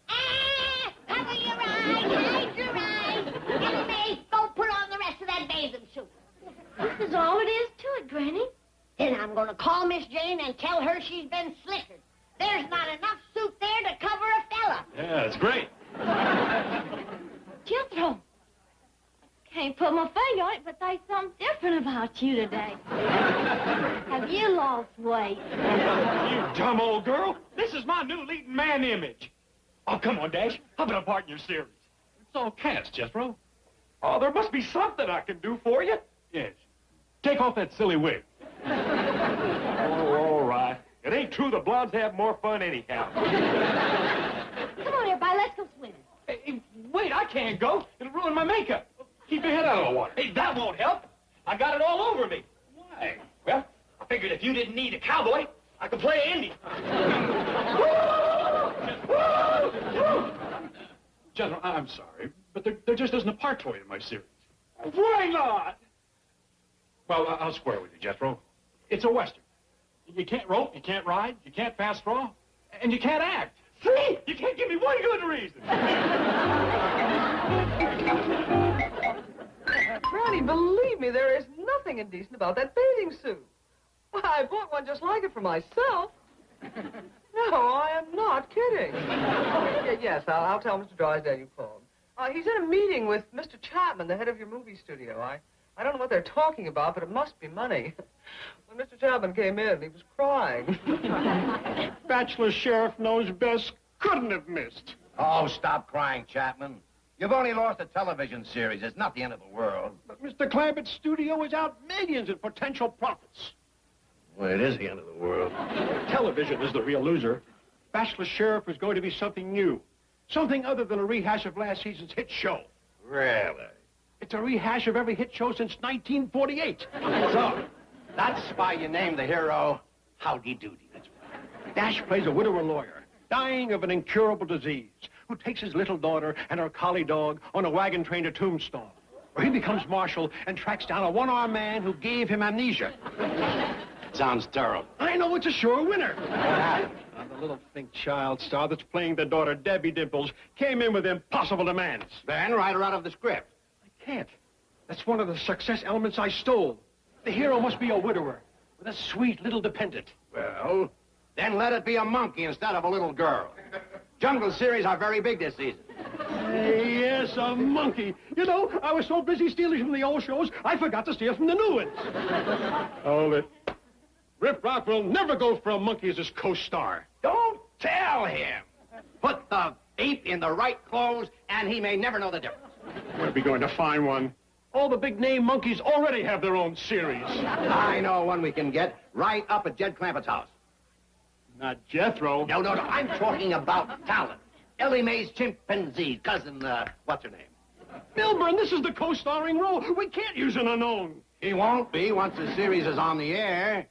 Ah! Cover your eyes, hide your eyes. Anyway, go put on the rest of that bathing suit. This is all it is to it, Granny. Then I'm going to call Miss Jane and tell her she's been slickered. There's not enough suit there to cover a fella. Yeah, it's great. Jethro. Can't put my finger on it, but there's something different about you today. Have you lost weight? You dumb old girl. This is my new leading man image. Oh, come on, Dash. How about a part in your series? It's all cast, Jethro. Oh, there must be something I can do for you. Yes. Take off that silly wig. Oh, all right. It ain't true the blondes have more fun anyhow. Come on, everybody, let's go swimming. Hey, wait, I can't go. It'll ruin my makeup. Keep your head out of the water. Hey, that won't help. I got it all over me. Why? Well, I figured if you didn't need a cowboy, I could play Indy. General, I'm sorry, but there just isn't a part for you in my series. Why not? Well, I'll square with you, Jethro. It's a Western. You can't rope, you can't ride, you can't fast draw, and you can't act. See? You can't give me one good reason. Granny, believe me, there is nothing indecent about that bathing suit. Why, I bought one just like it for myself. No, I am not kidding. Yes, I'll tell Mr. Drysdale you called. He's in a meeting with Mr. Chapman, the head of your movie studio. I don't know what they're talking about, but it must be money. When Mr. Chapman came in, he was crying. Bachelor sheriff knows best. Couldn't have missed. Oh, stop crying, Chapman. You've only lost a television series. It's not the end of the world. But Mr. Clampett's studio is out millions in potential profits. Well, it is the end of the world. Television is the real loser. Bachelor Sheriff is going to be something new. Something other than a rehash of last season's hit show. Really? It's a rehash of every hit show since 1948. So, that's why you named the hero Howdy Doody. Dash plays a widower lawyer, dying of an incurable disease, who takes his little daughter and her collie dog on a wagon train to Tombstone, where he becomes marshal and tracks down a one-armed man who gave him amnesia. Sounds terrible. I know, it's a sure winner. The little think child star that's playing the daughter, Debbie Dimples, came in with impossible demands. Then write her out of the script. I can't. That's one of the success elements I stole. The hero must be a widower with a sweet little dependent. Well, then let it be a monkey instead of a little girl. Jungle series are very big this season. Yes, a monkey. You know, I was so busy stealing from the old shows, I forgot to steal from the new ones. Hold it. Rip Rock will never go for a monkey as his co-star. Don't tell him. Put the ape in the right clothes, and he may never know the difference. We'll be going to find one. All the big-name monkeys already have their own series. I know one we can get right up at Jed Clampetts' house. Not Jethro. No, I'm talking about talent. Ellie Mae's chimpanzee, cousin, what's her name? Milburn, this is the co-starring role. We can't use an unknown. He won't be once the series is on the air.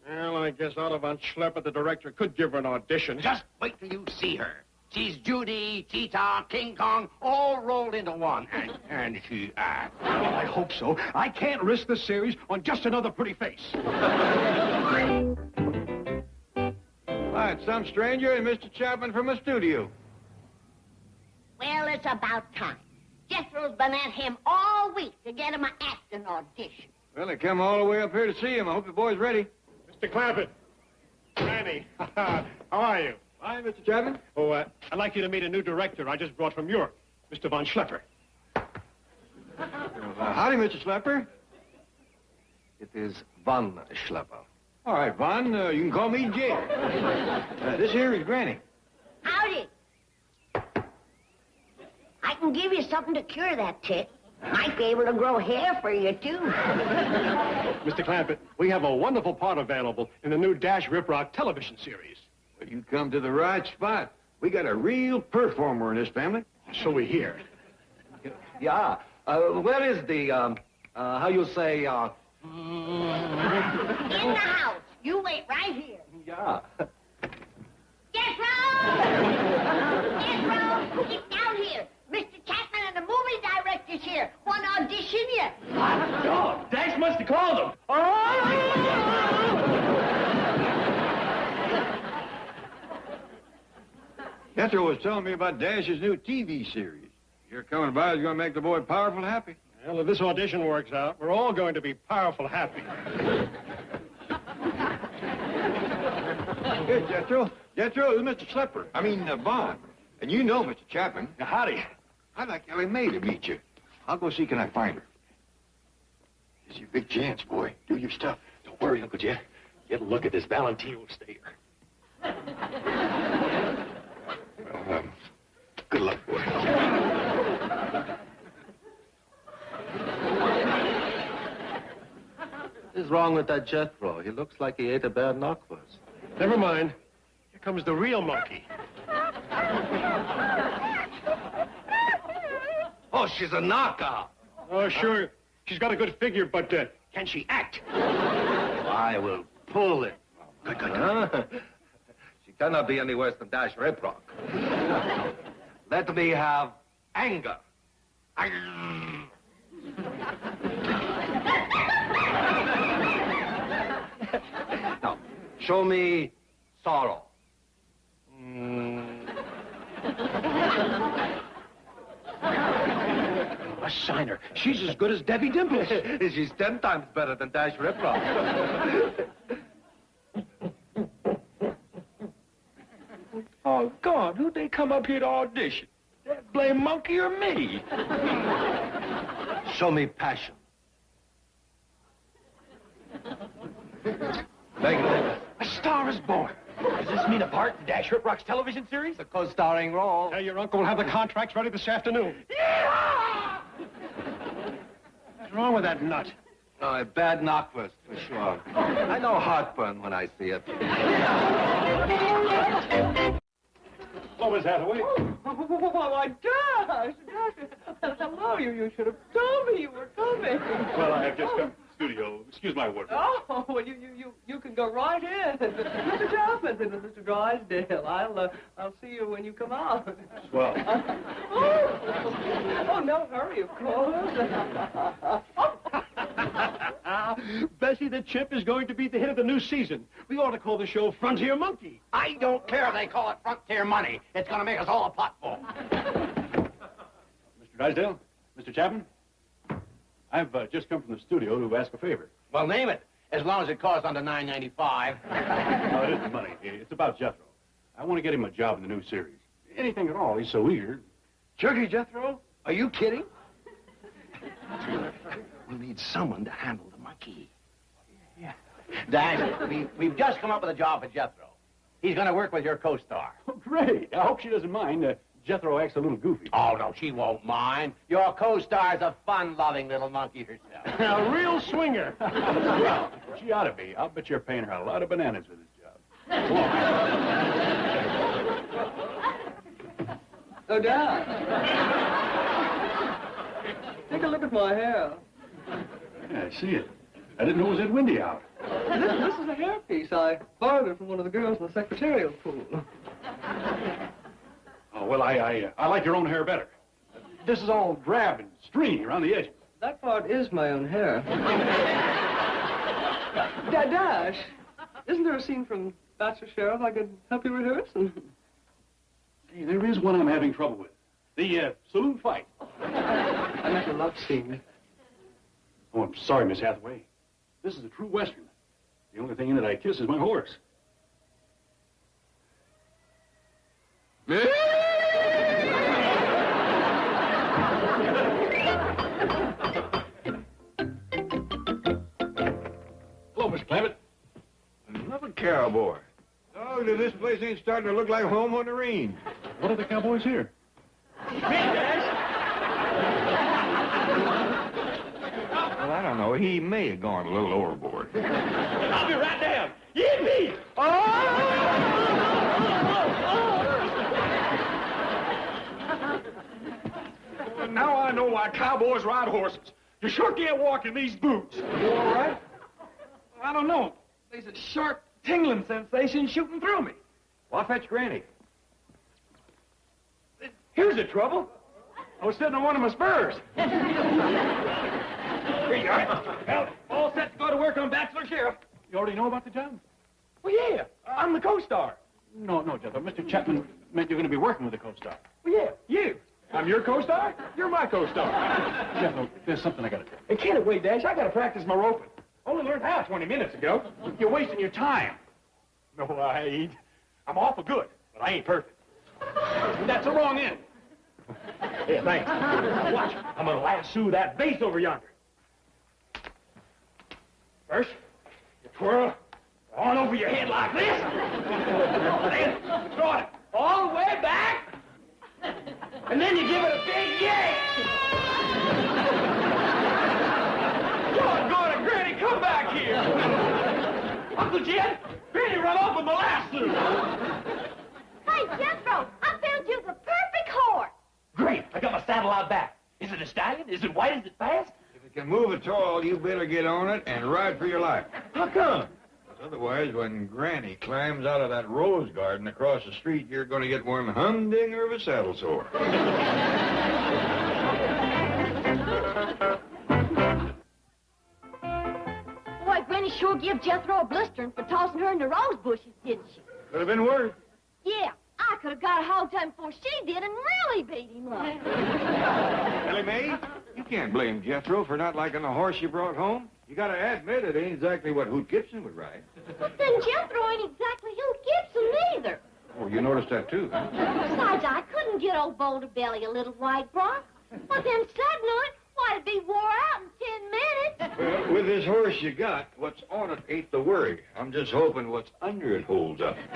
Well, I guess Otto von Schlepper, the director, could give her an audition. Just wait till you see her. She's Judy, Cheetah, King Kong, all rolled into one. And she acts. Well, I hope so. I can't risk the series on just another pretty face. Why, it's some stranger and Mr. Chapman from a studio. Well, it's about time. Jethro's been at him all week to get him an acting audition. Well, they come all the way up here to see him. I hope the boy's ready. Mr. Clampett. Granny. How are you? Hi, Mr. Chapman. Oh, I'd like you to meet a new director I just brought from Europe, Mr. von Schlepper. Howdy, Mr. Schlepper. It is von Schlepper. All right, Von, you can call me Jed. This here is Granny. Howdy. I can give you something to cure that tit. Might be able to grow hair for you, too. Mr. Clampett, we have a wonderful part available in the new Dash Rip Rock television series. Well, you come to the right spot. We got a real performer in this family. So we hear. Yeah. Where is the, how you say, In the house. You wait right here. Yeah. Jethro! Jethro, get down here. Mr. Chapman and the movie director's here. Want to audition you? Oh, Dash must have called him. Jethro was telling me about Dash's new TV series. Your coming by is going to make the boy powerful happy. Well, if this audition works out, we're all going to be powerful happy. Here, Jethro. Jethro, this is Mr. Schlepper. I mean, Vaughn. And you know Mr. Chapman. Howdy. I'd like Ellie Mae to meet you. I'll go see can I find her. It's your big chance, boy. Do your stuff. Don't worry, Uncle Jed. Get a look at this Valentino stayer. Well, good luck, boy. What is wrong with that Jethro? He looks like he ate a bad knockwurst. Never mind. Here comes the real monkey. Oh, she's a knockout. Oh, sure. She's got a good figure, but can she act? I will pull it. Good. She cannot be any worse than Dash Riprock. Let me have anger. Now, show me sorrow. A shiner. She's as good as Debbie Dimples. She's 10 times better than Dash Riprock. Oh, God, who'd they come up here to audition? That blame monkey or me? Show me passion. Thank you. A star is born. Does this mean a part in Dash Riprock's television series? The co-starring role. Hey, your uncle will have the contracts ready this afternoon. Yeah! What's wrong with that nut? Oh, a bad knockwurst, for sure. I know heartburn when I see it. Hello, Miss Hathaway. Why, Dash! Hello, you should have told me you were coming. Well, I have just come to the studio. Excuse my wardrobe. Oh, well, you can go right in. Mr. Chapman, Mr. Drysdale, I'll see you when you come out. Swell. Oh, no hurry, of course. Bessie the Chip is going to be the hit of the new season. We ought to call the show Frontier Monkey. I don't care if they call it Frontier Money. It's going to make us all a potful. Mr. Drysdale, Mr. Chapman, I've just come from the studio to ask a favor. Well, name it, as long as it costs under $9.95. No, it isn't money. It's about Jethro. I want to get him a job in the new series. Anything at all. He's so eager. Jerky Jethro? Are you kidding? We need someone to handle the monkey. Yeah. Dan, we've just come up with a job for Jethro. He's going to work with your co-star. Oh, great. I hope she doesn't mind. Jethro acts a little goofy. Oh, no, she won't mind. Your co-star's a fun-loving little monkey herself. A real swinger. Well, she ought to be. I'll bet you're paying her a lot of bananas for this job. Come on. Oh, Dad. Take a look at my hair. Yeah, I see it. I didn't know it was that windy out. This is a hairpiece. I borrowed it from one of the girls in the secretarial pool. Oh, well, I like your own hair better. This is all drab and stringy around the edges. That part is my own hair. Dash, isn't there a scene from Bachelor Sheriff I could help you rehearse? Hey, there is one I'm having trouble with. The saloon fight. I meant a love scene. Oh, I'm sorry, Miss Hathaway. This is a true Western. The only thing in it I kiss is my horse. Hello, Mr. Clampett. Another cowboy. Oh, this place ain't starting to look like home on the range. What are the cowboys here? Well, I don't know. He may have gone a little overboard. I'll be right down. Yippee! Well, now I know why cowboys ride horses. You sure can't walk in these boots. You all right? I don't know. There's a sharp tingling sensation shooting through me. Well, I'll fetch Granny. Here's the trouble. I was sitting on one of my spurs. Here you are. Well, all set to go to work on Bachelor Sheriff. You already know about the job? Well, yeah. I'm the co-star. No, Jethro. Mr. Chapman meant you're going to be working with the co-star. Well, yeah, you. I'm your co-star. You're my co-star. Jethro, there's something I got to do. Hey, can't wait, Dash. I got to practice my roping. Only learned how 20 minutes ago. You're wasting your time. No, I ain't. I'm awful good, but I ain't perfect. That's the wrong end. Yeah, thanks. Watch. I'm going to lasso that vase over yonder. First, you twirl on over your head like this. Then throw it all the way back. And then you give it a big yank. Doggone it, Granny, come back here. Uncle Jed, Granny run off with my lasso. Hey, Jethro, I found you the perfect horse. Great, I got my saddle out back. Is it a stallion? Is it white? Is it fast? If it can move at all, you better get on it and ride for your life. How come? Otherwise, when Granny climbs out of that rose garden across the street, you're going to get one humdinger of a saddle sore. Boy, Granny sure gave Jethro a blistering for tossing her in the rose bushes, didn't she? Could have been worse. Yeah, I could have got a hog time before she did and really beat him up. Ellie Mae, you can't blame Jethro for not liking the horse you brought home. You gotta admit it ain't exactly what Hoot Gibson would ride. But then Jethro ain't exactly Hoot Gibson either. Oh, you noticed that too, huh? Besides, I couldn't get old Boulder Belly a little white bronc. But then saddling on it, why, it'd be wore out in 10 minutes. Well, with this horse you got, what's on it ain't the worry. I'm just hoping what's under it holds up. Hey,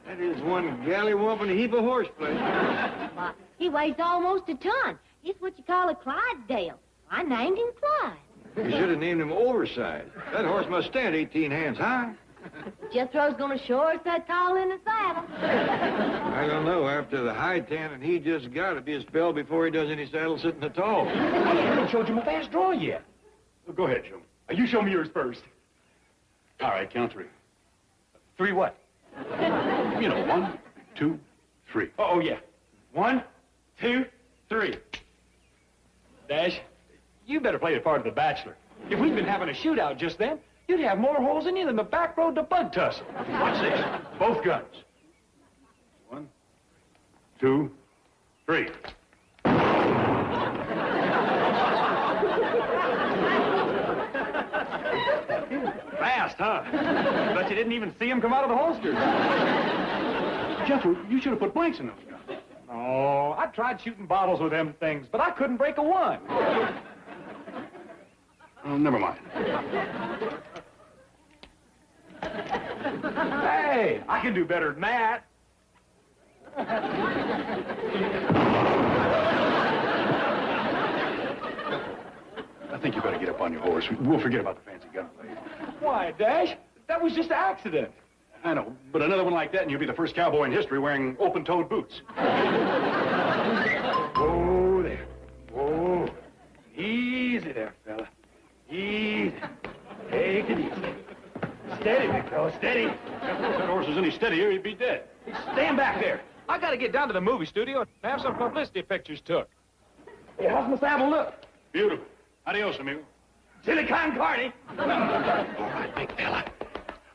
that is one gallywumping heap of horseplay. Why, he weighs almost a ton. He's what you call a Clydesdale. I named him Clyde. You should have named him Overside. That horse must stand 18 hands high. Jethro's gonna sure sit tall in the saddle. I don't know. After the high tanning he just got, it'd be a spell before he does any saddle sitting at all. I haven't showed you my fast draw yet. Well, go ahead, Joe. You show me yours first. All right, count 3. 3 what? You know, 1, 2, 3. Oh, yeah. 1, 2, 3. Dash, you better play the part of the bachelor. If we'd been having a shootout just then, you'd have more holes in you than the back road to Bug Tussle. Watch this. Both guns. 1, 2, 3. Fast, huh? Bet you didn't even see him come out of the holster. Jethro, you should have put blanks in those guns. Oh, I tried shooting bottles with them things, but I couldn't break a one. Oh, never mind. Hey, I can do better than that. I think you better get up on your horse. We'll forget about the fancy gunplay. Why, Dash? That was just an accident. I know, but another one like that and you'll be the first cowboy in history wearing open-toed boots. Whoa there. Whoa. Easy there, fella. Easy. Take it easy. Steady, big fella, steady. If that horse was any steadier, he'd be dead. Stand back there. I gotta get down to the movie studio and have some publicity pictures took. Hey, how's my saddle look? Beautiful. Adios, amigo. Silicon Carney. All right, big fella.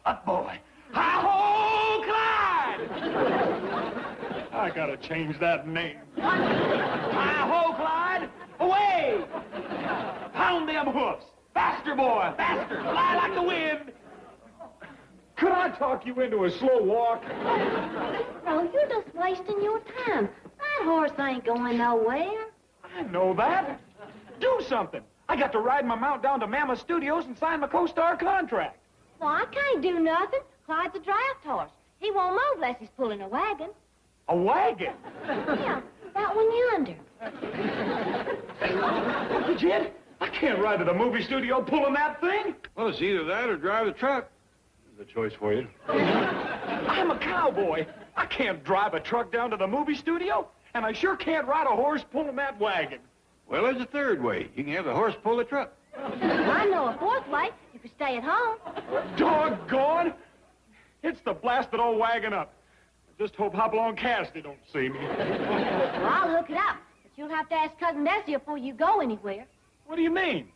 Up, boy. Hi-ho, Clyde! I gotta change that name. Hi-ho, Clyde! Away! Pound them hoofs. Faster, boy, faster. Fly like the wind. Could I talk you into a slow walk? Oh, you're just wasting your time. That horse ain't going nowhere. I know that. Do something. I got to ride my mount down to Mammoth Studios and sign my co-star contract. Well, I can't do nothing. Clyde's a draft horse. He won't move unless he's pulling a wagon. A wagon? Yeah, that one yonder. Uncle Jed, I can't ride to the movie studio pulling that thing. Well, it's either that or drive the truck. There's a choice for you. I'm a cowboy. I can't drive a truck down to the movie studio, and I sure can't ride a horse pulling that wagon. Well, there's a third way. You can have the horse pull the truck. I know a fourth way. You could stay at home. Doggone! It's the blasted old wagon up. I just hope Hopalong Cassidy don't see me. Well, I'll hook it up. But you'll have to ask Cousin Bessie before you go anywhere. What do you mean?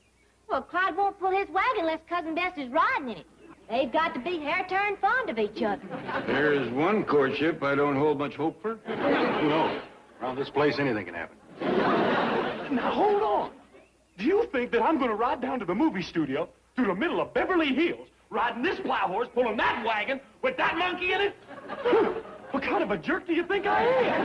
Well, Clyde won't pull his wagon unless Cousin Bessie's riding in it. They've got to be hair-turned fond of each other. There's one courtship I don't hold much hope for. Who knows? Around this place, anything can happen. Now, hold on. Do you think that I'm going to ride down to the movie studio through the middle of Beverly Hills, riding this plow horse, pulling that wagon, with that monkey in it? What kind of a jerk do you think I am?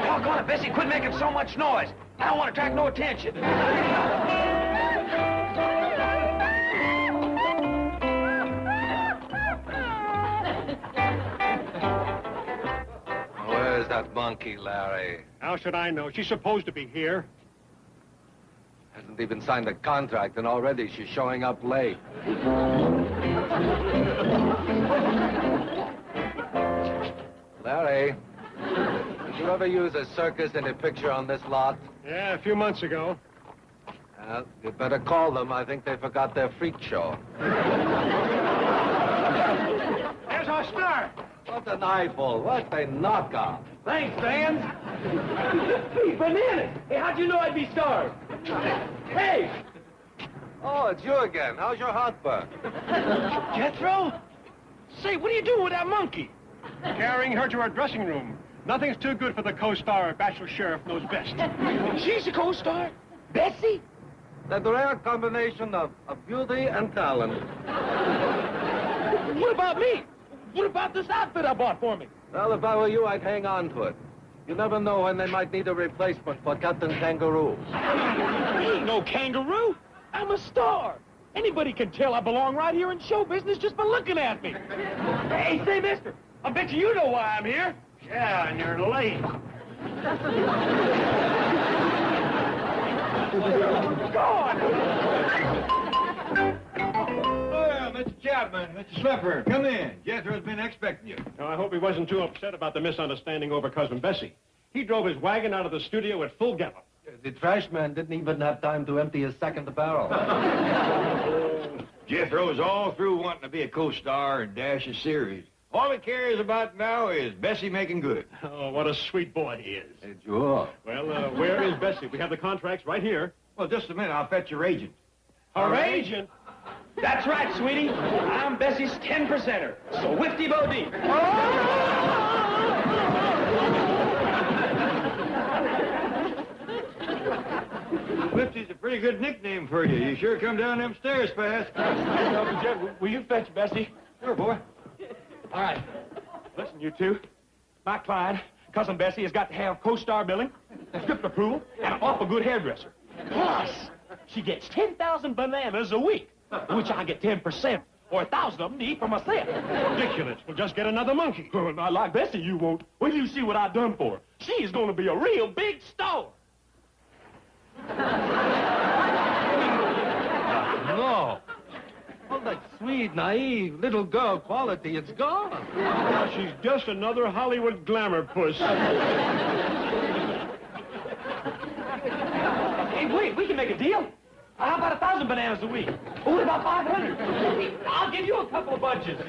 Doggone it, Bessie, quit making so much noise. I don't want to attract no attention. Where's that monkey, Larry? How should I know? She's supposed to be here. Hasn't even signed a contract, and already she's showing up late. Larry, did you ever use a circus in a picture on this lot? Yeah, a few months ago. You'd better call them. I think they forgot their freak show. There's our star. What an eyeful. What a knockoff. Thanks, fans. Hey, bananas. Hey, how'd you know I'd be starved? Hey! Oh, it's you again. How's your heartburn? Jethro? Say, what are you doing with that monkey? Carrying her to her dressing room. Nothing's too good for the co-star. Bachelor Sheriff knows best. She's a co-star? Bessie? That rare combination of beauty and talent. What about me? What about this outfit I bought for me? Well, if I were you, I'd hang on to it. You never know when they might need a replacement for Captain Kangaroo. I ain't no kangaroo. I'm a star. Anybody can tell I belong right here in show business just by looking at me. Hey, say, mister, I bet you know why I'm here. Yeah, and you're late. Go on. Well, Mr. Chapman, Mr. Slipper, come in. Jethro's been expecting you. Now, I hope he wasn't too upset about the misunderstanding over Cousin Bessie. He drove his wagon out of the studio at full gallop. The trash man didn't even have time to empty his second barrel. Jethro's all through wanting to be a co-star and dash a series. All he cares about now is Bessie making good. Oh, what a sweet boy he is. Hey, sure. Well, where is Bessie? We have the contracts right here. Well, just a minute. I'll fetch your agent. Our agent? That's right, sweetie. I'm Bessie's 10%er. So whifty bo deep. Whifty's a pretty good nickname for you. You sure come down them stairs fast. Uncle Jed, will you fetch Bessie? Sure, boy. All right. Listen, you two. My client, Cousin Bessie, has got to have co-star billing, script approval, and an awful good hairdresser. Plus, she gets 10,000 bananas a week, which I get 10%, or 1,000 of them to eat for myself. Ridiculous. We'll just get another monkey. Oh, not like Bessie, you won't. When you see what I done for her, she's going to be a real big star. No. All that sweet, naive, little girl quality, it's gone. Now, she's just another Hollywood glamour puss. Hey, wait, we can make a deal. How about 1,000 bananas a week? What about 500? I'll give you a couple of bunches.